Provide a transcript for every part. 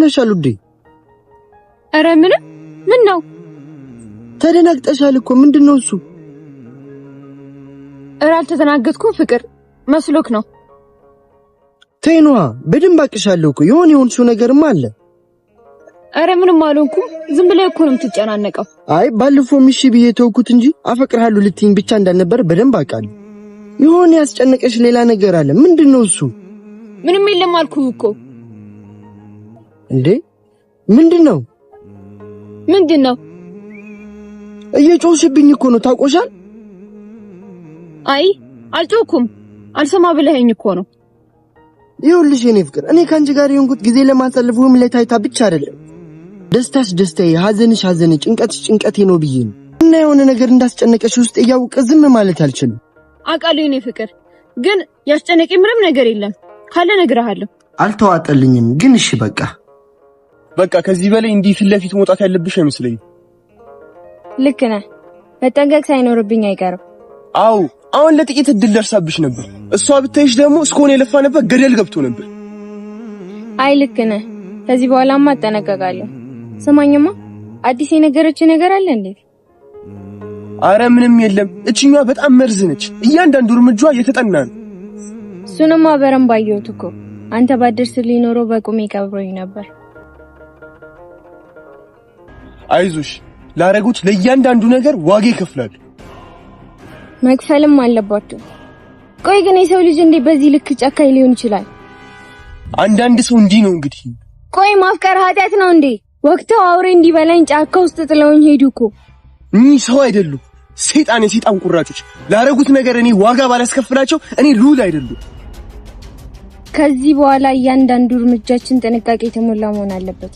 ሆነሻል ውዴ? ኧረ ምን ነው? ተደናግጠሻል እኮ ምንድነው እሱ? ኧረ አልተደናገጥኩም ፍቅር መስሎክ ነው። ተይኗ በደንብ አቅሻለሁ እኮ የሆንሽው ነገርማ አለ። ኧረ ምንም አልሆንኩም። ዝም ብለህ እኮ ነው የምትጨናነቀው። አይ ባለፈው እሺ ብዬ ተውኩት እንጂ አፈቅርሃለሁ ልትይኝ ብቻ እንዳልነበር በደንብ አውቃለሁ። ያስጨነቀሽ ሌላ ነገር አለ። ምንድነው እሱ? ምንም የለም አልኩህ እኮ። እንዴ ምንድነው? እየጮህሽብኝ እኮ ነው ታውቆሻል? አይ አልጮኩም። አልሰማ ብለኸኝ እኮ ነው። ይኸውልሽ የኔ ፍቅር እኔ ካንቺ ጋር የሆንኩት ጊዜ ለማሳለፍ ወይም ለታይታ ብቻ አይደለም። ደስታሽ ደስታዬ፣ ሐዘንሽ ሐዘኔ፣ ጭንቀትሽ ጭንቀቴ ነው ብዬ ነው። እና የሆነ ነገር እንዳስጨነቀሽ ውስጥ እያወቀ ዝም ማለት አልችልም። አውቃለሁ የኔ ፍቅር፣ ግን ያስጨነቀኝ ምንም ነገር የለም። ካለ እነግርሃለሁ። አልተዋጠልኝም ግን እሺ በቃ ከዚህ በላይ እንዲህ ፊት ለፊት መውጣት ያለብሽ አይመስለኝም። ልክ ነህ። መጠንቀቅ ሳይኖርብኝ አይቀርም። አው አሁን ለጥቂት እድል ደርሳብሽ ነበር። እሷ ብታይሽ ደግሞ እስኮን የለፋነበት ገደል ገብቶ ነበር። አይ ልክ ነህ። ከዚህ በኋላማ እጠነቀቃለሁ። ስማኝማ አዲስ የነገረች ነገር አለ እንዴ? አረ ምንም የለም። እቺኛዋ በጣም መርዝ ነች። እያንዳንዱ እርምጃዋ እየተጠና ነው። እሱንማ በረንብ አየሁት እኮ። አንተ ባደርስልኝ ኖሮ በቁሜ ቀብሮኝ ነበር። አይዞሽ፣ ላረጉት ለእያንዳንዱ ነገር ዋጋ ይከፍላሉ። መክፈልም አለባቸው። ቆይ ግን የሰው ልጅ እንዴ በዚህ ልክ ጨካኝ ሊሆን ይችላል? አንዳንድ ሰው እንዲህ ነው እንግዲህ። ቆይ ማፍቀር ኃጢአት ነው እንዴ? ወቅተው አውሬ እንዲበላኝ ጫካ ውስጥ ጥለውኝ ሄዱ እኮ። እኚህ ሰው አይደሉም፣ ሰይጣን፣ የሰይጣን ቁራጮች። ላረጉት ነገር እኔ ዋጋ ባላስከፍላቸው እኔ ልዑል አይደሉም። ከዚህ በኋላ እያንዳንዱ እርምጃችን ጥንቃቄ የተሞላ መሆን አለበት።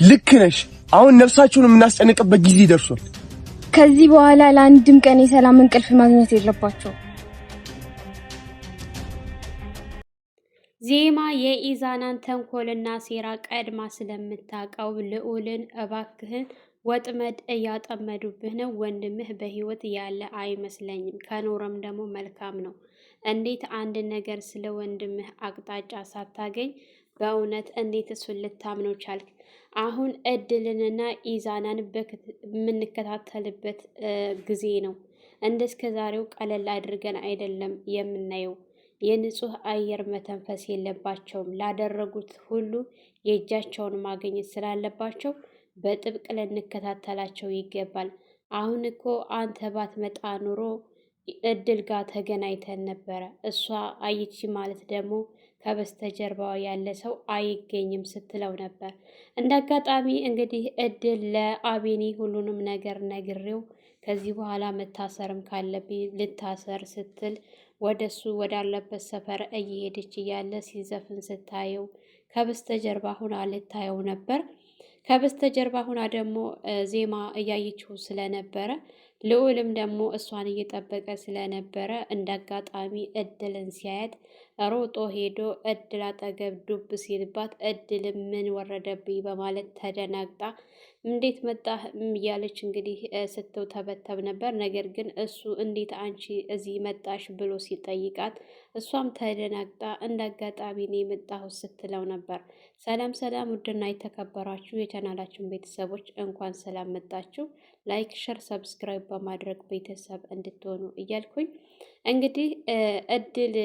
ልክ ነሽ። አሁን ነፍሳችሁን የምናስጨንቅበት ጊዜ ደርሷል። ከዚህ በኋላ ለአንድም ቀን የሰላም እንቅልፍ ማግኘት የለባቸው። ዜማ የኢዛናን ተንኮልና ሴራ ቀድማ ስለምታውቀው ልዑልን እባክህን ወጥመድ እያጠመዱብህ ነው፣ ወንድምህ በህይወት ያለ አይመስለኝም፣ ከኖረም ደግሞ መልካም ነው። እንዴት አንድ ነገር ስለ ወንድምህ አቅጣጫ ሳታገኝ በእውነት እንዴት እሱን ልታምነው ቻልክ? አሁን እድልንና ኢዛናን የምንከታተልበት ጊዜ ነው። እንደስከ ዛሬው ቀለል አድርገን አይደለም የምናየው። የንጹህ አየር መተንፈስ የለባቸውም። ላደረጉት ሁሉ የእጃቸውን ማግኘት ስላለባቸው በጥብቅ ልንከታተላቸው ይገባል። አሁን እኮ አንተ ባትመጣ ኑሮ እድል ጋር ተገናኝተን ነበረ። እሷ አይቺ ማለት ደግሞ ከበስተጀርባው ያለ ሰው አይገኝም ስትለው ነበር። እንደ አጋጣሚ እንግዲህ እድል ለአቤኒ ሁሉንም ነገር ነግሬው ከዚህ በኋላ መታሰርም ካለብኝ ልታሰር ስትል ወደሱ ወዳለበት ሰፈር እየሄደች እያለ ሲዘፍን ስታየው ከበስተጀርባ ሁና ልታየው ነበር። ከበስተጀርባ ሁና ደግሞ ዜማ እያየችው ስለነበረ ልዑልም ደግሞ እሷን እየጠበቀ ስለነበረ እንዳጋጣሚ እድልን ሲያያት ሮጦ ሄዶ እድል አጠገብ ዱብ ሲልባት እድል ምን ወረደብኝ በማለት ተደናግጣ እንዴት መጣህ እያለች እንግዲህ ስትው ተበተብ ነበር። ነገር ግን እሱ እንዴት አንቺ እዚህ መጣሽ ብሎ ሲጠይቃት እሷም ተደናግጣ እንዳጋጣሚ ነው የመጣሁት ስትለው ነበር። ሰላም ሰላም! ውድና የተከበራችሁ የቻናላችን ቤተሰቦች እንኳን ሰላም መጣችሁ። ላይክ፣ ሸር፣ ሰብስክራይብ በማድረግ ቤተሰብ እንድትሆኑ እያልኩኝ እንግዲህ እድል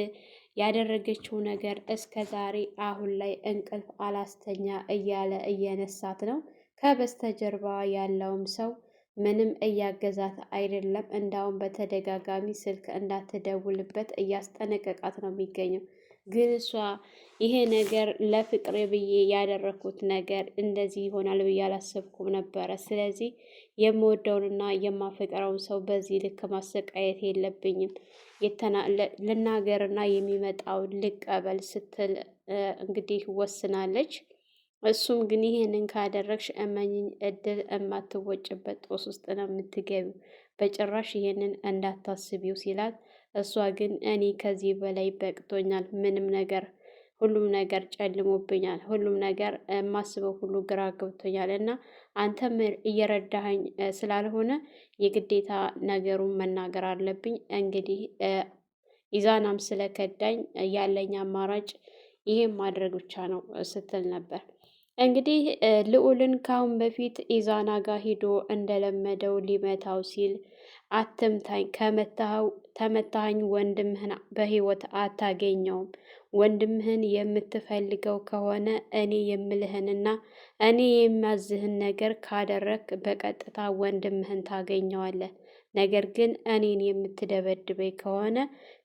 ያደረገችው ነገር እስከ ዛሬ አሁን ላይ እንቅልፍ አላስተኛ እያለ እየነሳት ነው። ከበስተጀርባ ያለውም ሰው ምንም እያገዛት አይደለም። እንዳውም በተደጋጋሚ ስልክ እንዳትደውልበት እያስጠነቀቃት ነው የሚገኘው። ግን እሷ ይሄ ነገር ለፍቅሬ ብዬ ያደረኩት ነገር እንደዚህ ይሆናል ብዬ አላሰብኩም ነበረ። ስለዚህ የምወደውንና የማፈቅረውን ሰው በዚህ ልክ ማሰቃየት የለብኝም፣ ልናገርና የሚመጣውን ልቀበል ስትል እንግዲህ ወስናለች። እሱም ግን ይሄንን ካደረግሽ እመኝኝ እድል የማትወጭበት ጦስ ውስጥ ነው የምትገቢው፣ በጭራሽ ይሄንን እንዳታስቢው ሲላት፣ እሷ ግን እኔ ከዚህ በላይ በቅቶኛል፣ ምንም ነገር ሁሉም ነገር ጨልሞብኛል፣ ሁሉም ነገር የማስበው ሁሉ ግራ ገብቶኛል እና አንተም እየረዳኸኝ ስላልሆነ የግዴታ ነገሩን መናገር አለብኝ። እንግዲህ ኢዛናም ስለከዳኝ ያለኝ አማራጭ ይሄን ማድረግ ብቻ ነው ስትል ነበር። እንግዲህ ልዑልን ካሁን በፊት ኢዛና ጋር ሂዶ እንደለመደው ሊመታው ሲል አትምታኝ፣ ተመታኝ ወንድምህን በህይወት አታገኘውም። ወንድምህን የምትፈልገው ከሆነ እኔ የምልህንና እኔ የማዝህን ነገር ካደረክ በቀጥታ ወንድምህን ታገኘዋለህ። ነገር ግን እኔን የምትደበድበኝ ከሆነ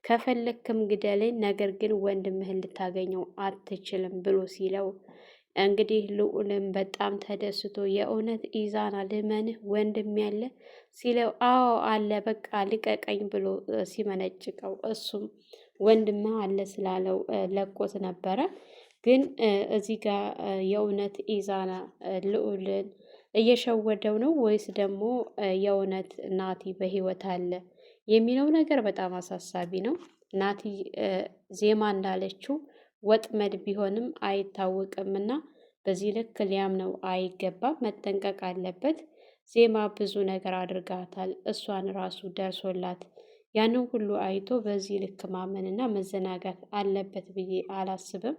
ከፈለክም ግደለኝ፣ ነገር ግን ወንድምህን ልታገኘው አትችልም ብሎ ሲለው እንግዲህ ልዑልም በጣም ተደስቶ የእውነት ኢዛና ልመንህ ወንድም ያለ ሲለው አዎ አለ በቃ ልቀቀኝ ብሎ ሲመነጭቀው እሱም ወንድም አለ ስላለው ለቆት ነበረ። ግን እዚህ ጋር የእውነት ኢዛና ልዑልን እየሸወደው ነው ወይስ ደግሞ የእውነት ናቲ በህይወት አለ የሚለው ነገር በጣም አሳሳቢ ነው። ናቲ ዜማ እንዳለችው ወጥመድ ቢሆንም አይታወቅምና በዚህ ልክ ሊያምነው አይገባም፣ መጠንቀቅ አለበት። ዜማ ብዙ ነገር አድርጋታል። እሷን ራሱ ደርሶላት ያንን ሁሉ አይቶ በዚህ ልክ ማመንና መዘናጋት አለበት ብዬ አላስብም።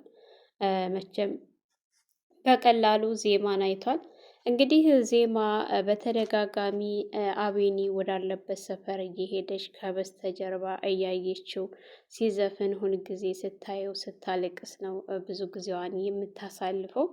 መቼም በቀላሉ ዜማን አይቷል። እንግዲህ ዜማ በተደጋጋሚ አቤኒ ወዳለበት ሰፈር እየሄደች ከበስተጀርባ እያየችው ሲዘፍን ሁልጊዜ ስታየው ስታለቅስ ነው ብዙ ጊዜዋን የምታሳልፈው።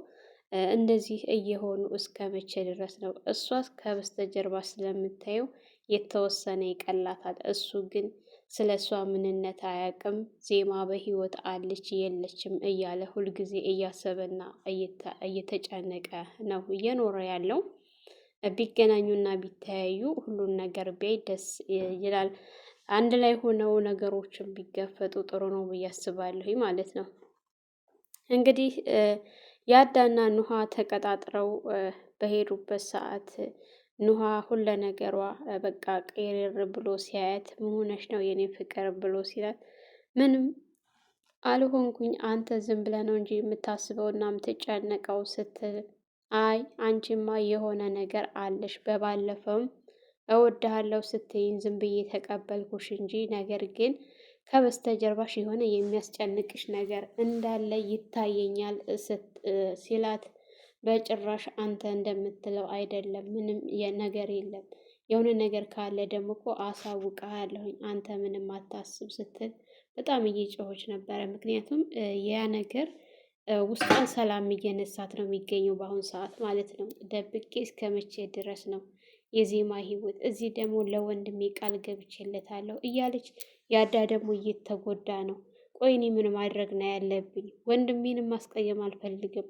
እንደዚህ እየሆኑ እስከ መቼ ድረስ ነው? እሷስ ከበስተጀርባ ስለምታየው የተወሰነ ይቀላታል። እሱ ግን ስለ እሷ ምንነት አያውቅም። ዜማ በህይወት አለች የለችም እያለ ሁልጊዜ እያሰበና እየተጨነቀ ነው እየኖረ ያለው። ቢገናኙና ቢተያዩ ሁሉን ነገር ቢያይ ደስ ይላል። አንድ ላይ ሆነው ነገሮችን ቢገፈጡ ጥሩ ነው ብዬ አስባለሁ ማለት ነው። እንግዲህ ያዳና ኑሃ ተቀጣጥረው በሄዱበት ሰዓት ኑሃ ሁለ ነገሯ በቃ ቅይር ብሎ ሲያያት ምን ሆነሽ ነው የኔ ፍቅር ብሎ ሲላት ምንም አልሆንኩኝ አንተ ዝም ብለህ ነው እንጂ የምታስበውና የምትጨነቀው ስትል አይ አንቺማ የሆነ ነገር አለሽ፣ በባለፈውም እወድሃለሁ ስትይኝ ዝም ብዬ ተቀበልኩሽ እንጂ ነገር ግን ከበስተጀርባሽ የሆነ የሚያስጨንቅሽ ነገር እንዳለ ይታየኛል ሲላት በጭራሽ አንተ እንደምትለው አይደለም፣ ምንም ነገር የለም። የሆነ ነገር ካለ ደግሞ እኮ አሳውቅሃለሁኝ፣ አንተ ምንም አታስብ ስትል በጣም እየጮኸች ነበረ። ምክንያቱም ያ ነገር ውስጧን ሰላም እየነሳት ነው የሚገኘው በአሁኑ ሰዓት ማለት ነው። ደብቄ እስከ መቼ ድረስ ነው የዜማ ህይወት? እዚህ ደግሞ ለወንድሜ ቃል ገብቼለታለሁ እያለች ያዳ ደግሞ እየተጎዳ ነው። ቆይ እኔ ምን ማድረግ ነው ያለብኝ? ወንድሜንም ማስቀየም አልፈልግም።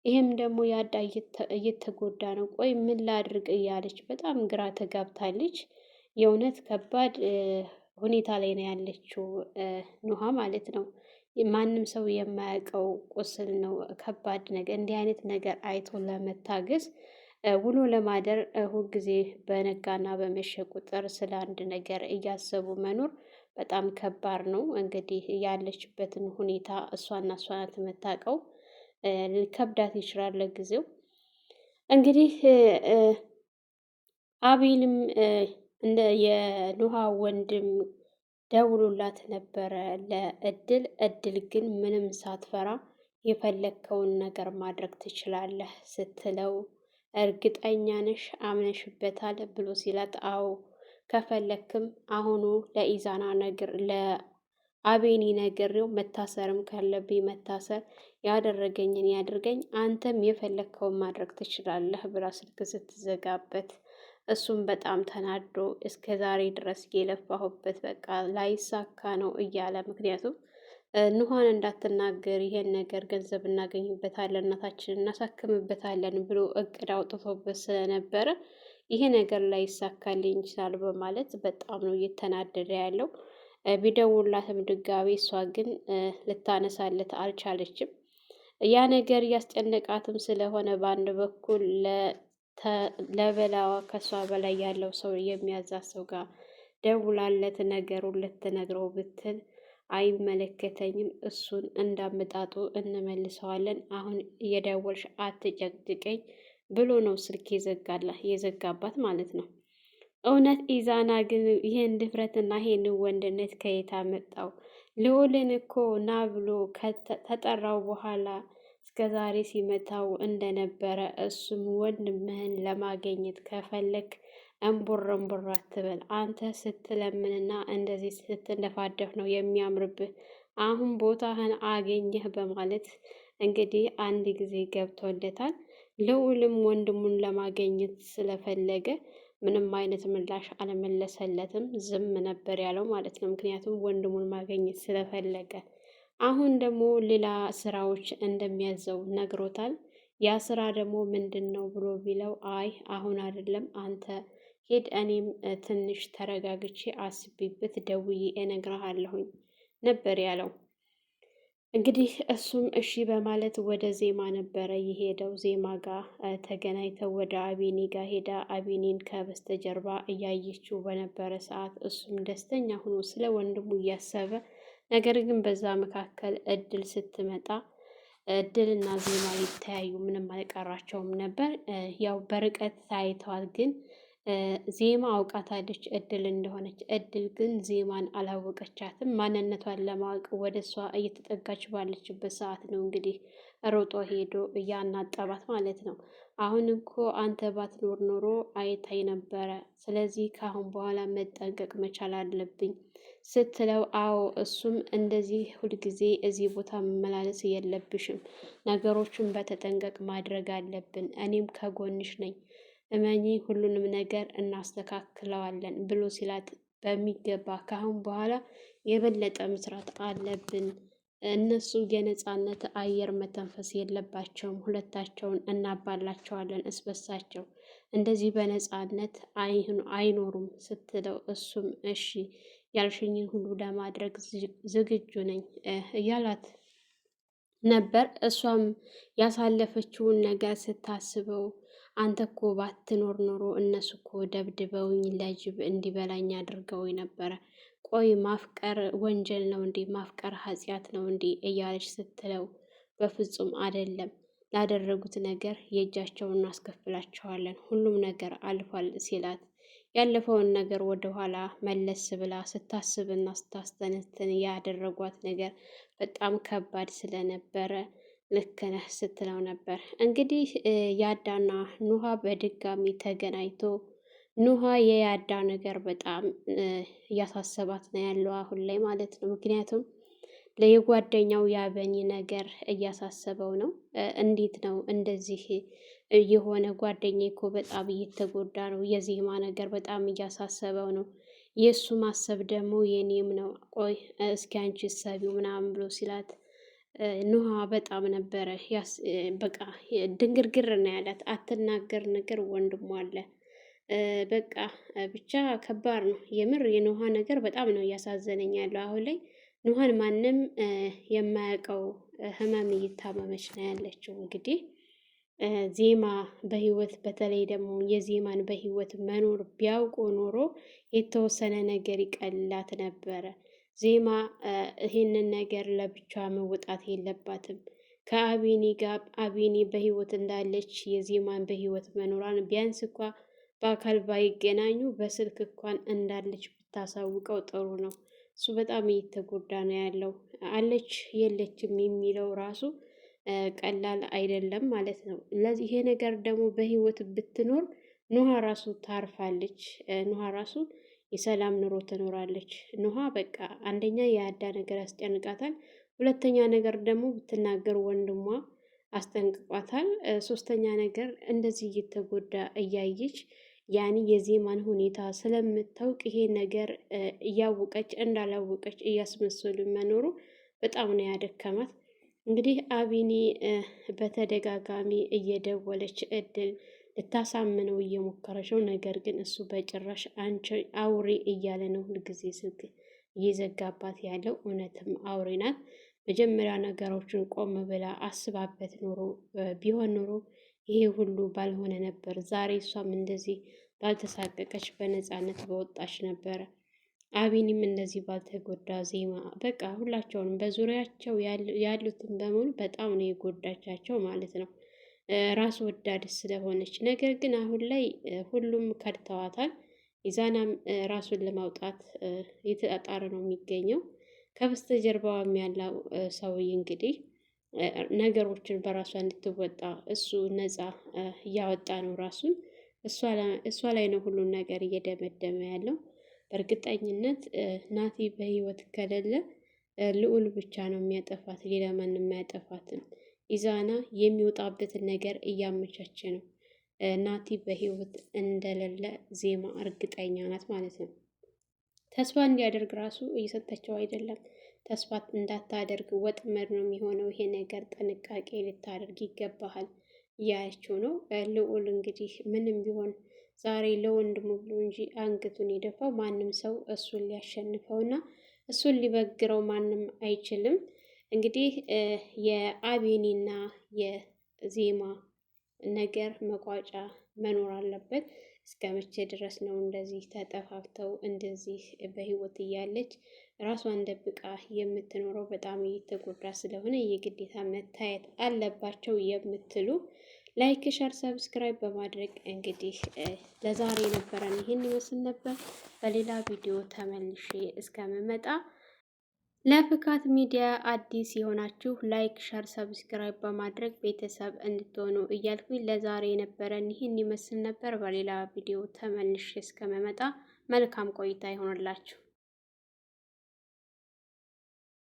ይህም ደግሞ ያዳ እየተጎዳ ነው። ቆይ ምን ላድርግ እያለች በጣም ግራ ተጋብታለች። የእውነት ከባድ ሁኔታ ላይ ነው ያለችው ኑሃ ማለት ነው። ማንም ሰው የማያውቀው ቁስል ነው። ከባድ ነገር እንዲህ አይነት ነገር አይቶ ለመታገስ ውሎ ለማደር ሁልጊዜ በነጋና በመሸ ቁጥር ስለ አንድ ነገር እያሰቡ መኖር በጣም ከባድ ነው። እንግዲህ ያለችበትን ሁኔታ እሷና እሷ ናት የምታውቀው። ከብዳት ይችላል ለጊዜው። እንግዲህ አቤልም እንደ የኑሃ ወንድም ደውሎላት ነበረ ለእድል። እድል ግን ምንም ሳትፈራ የፈለግከውን ነገር ማድረግ ትችላለህ ስትለው እርግጠኛ ነሽ አምነሽበታል ብሎ ሲላት አዎ ከፈለክም አሁኑ ለኢዛና ነገር ለአቤኒ ነግሬው መታሰርም ካለብኝ መታሰር ያደረገኝን ያድርገኝ፣ አንተም የፈለግከውን ማድረግ ትችላለህ ብላ ስልክ ስትዘጋበት እሱም በጣም ተናዶ እስከ ዛሬ ድረስ የለፋሁበት በቃ ላይሳካ ነው እያለ ምክንያቱም ኑሃን እንዳትናገር ይሄን ነገር ገንዘብ እናገኝበታለን እናታችንን እናሳክምበታለን ብሎ እቅድ አውጥቶበት ስለነበረ ይሄ ነገር ላይሳካልኝ ይችላል በማለት በጣም ነው እየተናደደ ያለው። ቢደውላትም ድጋሚ እሷ ግን ልታነሳለት አልቻለችም። ያ ነገር እያስጨነቃትም ስለሆነ በአንድ በኩል ለበላዋ ከሷ በላይ ያለው ሰው የሚያዛት ሰው ጋር ደውላለት ነገሩን ልትነግረው ብትል አይመለከተኝም፣ እሱን እንዳመጣጡ እንመልሰዋለን፣ አሁን እየደወልሽ አትጨቅጭቀኝ ብሎ ነው ስልክ የዘጋባት ማለት ነው። እውነት ኢዛና ግን ይህን ድፍረትና ይህን ወንድነት ከየት አመጣው? ልዑልን እኮ ና ብሎ ከተጠራው በኋላ እስከዛሬ ሲመታው እንደነበረ እሱም ወንድምህን ለማገኘት ከፈለክ እምቡር እምቡር አትበል። አንተ ስትለምንና እንደዚህ ስትለፋደፍ ነው የሚያምርብህ። አሁን ቦታህን አገኘህ በማለት እንግዲህ አንድ ጊዜ ገብቶለታል። ልዑልም ወንድሙን ለማገኘት ስለፈለገ ምንም አይነት ምላሽ አልመለሰለትም። ዝም ነበር ያለው ማለት ነው። ምክንያቱም ወንድሙን ማገኘት ስለፈለገ። አሁን ደግሞ ሌላ ስራዎች እንደሚያዘው ነግሮታል። ያ ስራ ደግሞ ምንድን ነው ብሎ ቢለው አይ አሁን አይደለም አንተ ሂድ፣ እኔም ትንሽ ተረጋግቼ አስቤበት ደውዬ እነግርሃለሁኝ ነበር ያለው። እንግዲህ እሱም እሺ በማለት ወደ ዜማ ነበረ የሄደው። ዜማ ጋር ተገናኝተው ወደ አቢኒ ጋር ሄዳ አቢኒን ከበስተጀርባ እያየችው በነበረ ሰዓት እሱም ደስተኛ ሆኖ ስለ ወንድሙ እያሰበ ነገር ግን በዛ መካከል እድል ስትመጣ እድልና ዜማ ሊተያዩ ምንም አልቀራቸውም ነበር። ያው በርቀት ታይተዋል ግን ዜማ አውቃታለች እድል እንደሆነች። እድል ግን ዜማን አላወቀቻትም። ማንነቷን ለማወቅ ወደ እሷ እየተጠጋች ባለችበት ሰዓት ነው እንግዲህ ሮጦ ሄዶ እያናጠባት ማለት ነው። አሁን እኮ አንተ ባትኖር ኖሮ አይታይ ነበረ። ስለዚህ ከአሁን በኋላ መጠንቀቅ መቻል አለብኝ ስትለው፣ አዎ እሱም እንደዚህ ሁልጊዜ እዚህ ቦታ መመላለስ የለብሽም፣ ነገሮችን በተጠንቀቅ ማድረግ አለብን፣ እኔም ከጎንሽ ነኝ፣ እመኚ፣ ሁሉንም ነገር እናስተካክለዋለን ብሎ ሲላት፣ በሚገባ ከአሁን በኋላ የበለጠ መስራት አለብን፣ እነሱ የነፃነት አየር መተንፈስ የለባቸውም፣ ሁለታቸውን እናባላቸዋለን እስበሳቸው፣ እንደዚህ በነፃነት አይኖሩም ስትለው፣ እሱም እሺ ያልሽኝን ሁሉ ለማድረግ ዝግጁ ነኝ እያላት ነበር። እሷም ያሳለፈችውን ነገር ስታስበው አንተ እኮ ባትኖር ኖሮ እነሱ እኮ ደብድበውኝ ለጅብ እንዲበላኝ አድርገው ነበረ። ቆይ ማፍቀር ወንጀል ነው እንዴ? ማፍቀር ኃጢአት ነው እንዴ? እያለች ስትለው በፍጹም አይደለም፣ ላደረጉት ነገር የእጃቸውን እናስከፍላቸዋለን፣ ሁሉም ነገር አልፏል ሲላት ያለፈውን ነገር ወደኋላ መለስ ብላ ስታስብና ስታስተነትን ያደረጓት ነገር በጣም ከባድ ስለነበረ ልክ ነህ ስትለው ነበር። እንግዲህ ያዳና ኑሃ በድጋሚ ተገናኝቶ ኑሃ የያዳ ነገር በጣም እያሳሰባት ነው ያለው አሁን ላይ ማለት ነው። ምክንያቱም ለየጓደኛው ያበኒ ነገር እያሳሰበው ነው። እንዴት ነው እንደዚህ የሆነ ጓደኛ እኮ በጣም እየተጎዳ ነው። የዜማ ነገር በጣም እያሳሰበው ነው። የእሱ ማሰብ ደግሞ የኔም ነው። ቆይ እስኪ አንቺ ሰቢው ምናምን ብሎ ሲላት ኑሃ በጣም ነበረ በቃ ድንግርግር ነው ያላት። አትናገር ነገር ወንድሟ አለ። በቃ ብቻ ከባድ ነው የምር። የኑሃ ነገር በጣም ነው እያሳዘነኝ ያለው አሁን ላይ። ኑሃን ማንም የማያውቀው ህመም እየታመመች ነው ያለችው። እንግዲህ ዜማ በህይወት በተለይ ደግሞ የዜማን በህይወት መኖር ቢያውቁ ኖሮ የተወሰነ ነገር ይቀላት ነበረ። ዜማ ይህንን ነገር ለብቻ መውጣት የለባትም። ከአቢኒ ጋር አቢኒ በህይወት እንዳለች የዜማን በህይወት መኖሯን ቢያንስ እንኳ በአካል ባይገናኙ በስልክ እንኳን እንዳለች ብታሳውቀው ጥሩ ነው። እሱ በጣም እየተጎዳ ነው ያለው። አለች የለችም የሚለው ራሱ ቀላል አይደለም ማለት ነው። ለዚህ ይሄ ነገር ደግሞ በህይወት ብትኖር ኑሃ ራሱ ታርፋለች። ኑሃ ራሱ የሰላም ኑሮ ትኖራለች። ኑሃ በቃ አንደኛ የአዳ ነገር ያስጨንቃታል። ሁለተኛ ነገር ደግሞ ብትናገር ወንድሟ አስጠንቅቋታል። ሶስተኛ ነገር እንደዚህ እየተጎዳ እያየች ያኔ የዜማን ሁኔታ ስለምታውቅ ይሄ ነገር እያወቀች እንዳላወቀች እያስመሰሉ መኖሩ በጣም ነው ያደከማት። እንግዲህ አቢኒ በተደጋጋሚ እየደወለች እድል ልታሳምነው እየሞከረች ነው። ነገር ግን እሱ በጭራሽ አንቺ አውሬ እያለ ነው ሁልጊዜ ስልክ እየዘጋባት ያለው። እውነትም አውሬ ናት። መጀመሪያ ነገሮችን ቆም ብላ አስባበት ኖሮ ቢሆን ኖሮ ይሄ ሁሉ ባልሆነ ነበር። ዛሬ እሷም እንደዚህ ባልተሳቀቀች በነፃነት በወጣች ነበረ። አቢኒም እንደዚህ ባልተጎዳ። ዜማ በቃ ሁላቸውንም በዙሪያቸው ያሉትን በሙሉ በጣም ነው የጎዳቻቸው ማለት ነው፣ ራስ ወዳድ ስለሆነች። ነገር ግን አሁን ላይ ሁሉም ከድተዋታል። ኢዛናም ራሱን ለማውጣት የተጣጣረ ነው የሚገኘው። ከበስተጀርባዋም ያለው ሰውዬ እንግዲህ ነገሮችን በራሷ እንድትወጣ እሱ ነፃ እያወጣ ነው ራሱን። እሷ ላይ ነው ሁሉን ነገር እየደመደመ ያለው። በእርግጠኝነት ናቲ በህይወት ከሌለ ልዑል ብቻ ነው የሚያጠፋት፣ ሌላ ማንም አያጠፋትም። ኢዛና የሚወጣበትን ነገር እያመቻቸ ነው። ናቲ በህይወት እንደሌለ ዜማ እርግጠኛ ናት ማለት ነው። ተስፋ እንዲያደርግ ራሱ እየሰጠችው አይደለም። ተስፋ እንዳታደርግ ወጥመድ ነው የሚሆነው ይሄ ነገር፣ ጥንቃቄ ልታደርግ ይገባሃል እያለችው ነው። ልዑል እንግዲህ ምንም ቢሆን ዛሬ ለወንድሙ ብሎ እንጂ አንገቱን የደፋው ማንም ሰው እሱን ሊያሸንፈውና እሱን ሊበግረው ማንም አይችልም። እንግዲህ የአቤኒና የዜማ ነገር መቋጫ መኖር አለበት። እስከ መቼ ድረስ ነው እንደዚህ ተጠፋፍተው እንደዚህ በህይወት እያለች ራሷን ደብቃ የምትኖረው? በጣም እየተጎዳ ስለሆነ የግዴታ መታየት አለባቸው የምትሉ ላይክ፣ ሸር፣ ሰብስክራይብ በማድረግ እንግዲህ ለዛሬ ነበረን ይህን ይመስል ነበር። በሌላ ቪዲዮ ተመልሼ እስከምመጣ ለፍካት ሚዲያ አዲስ የሆናችሁ ላይክ፣ ሸር፣ ሰብስክራይብ በማድረግ ቤተሰብ እንድትሆኑ እያልኩኝ ለዛሬ የነበረን ይህን ይመስል ነበር። በሌላ ቪዲዮ ተመልሼ እስከምመጣ መልካም ቆይታ ይሆንላችሁ።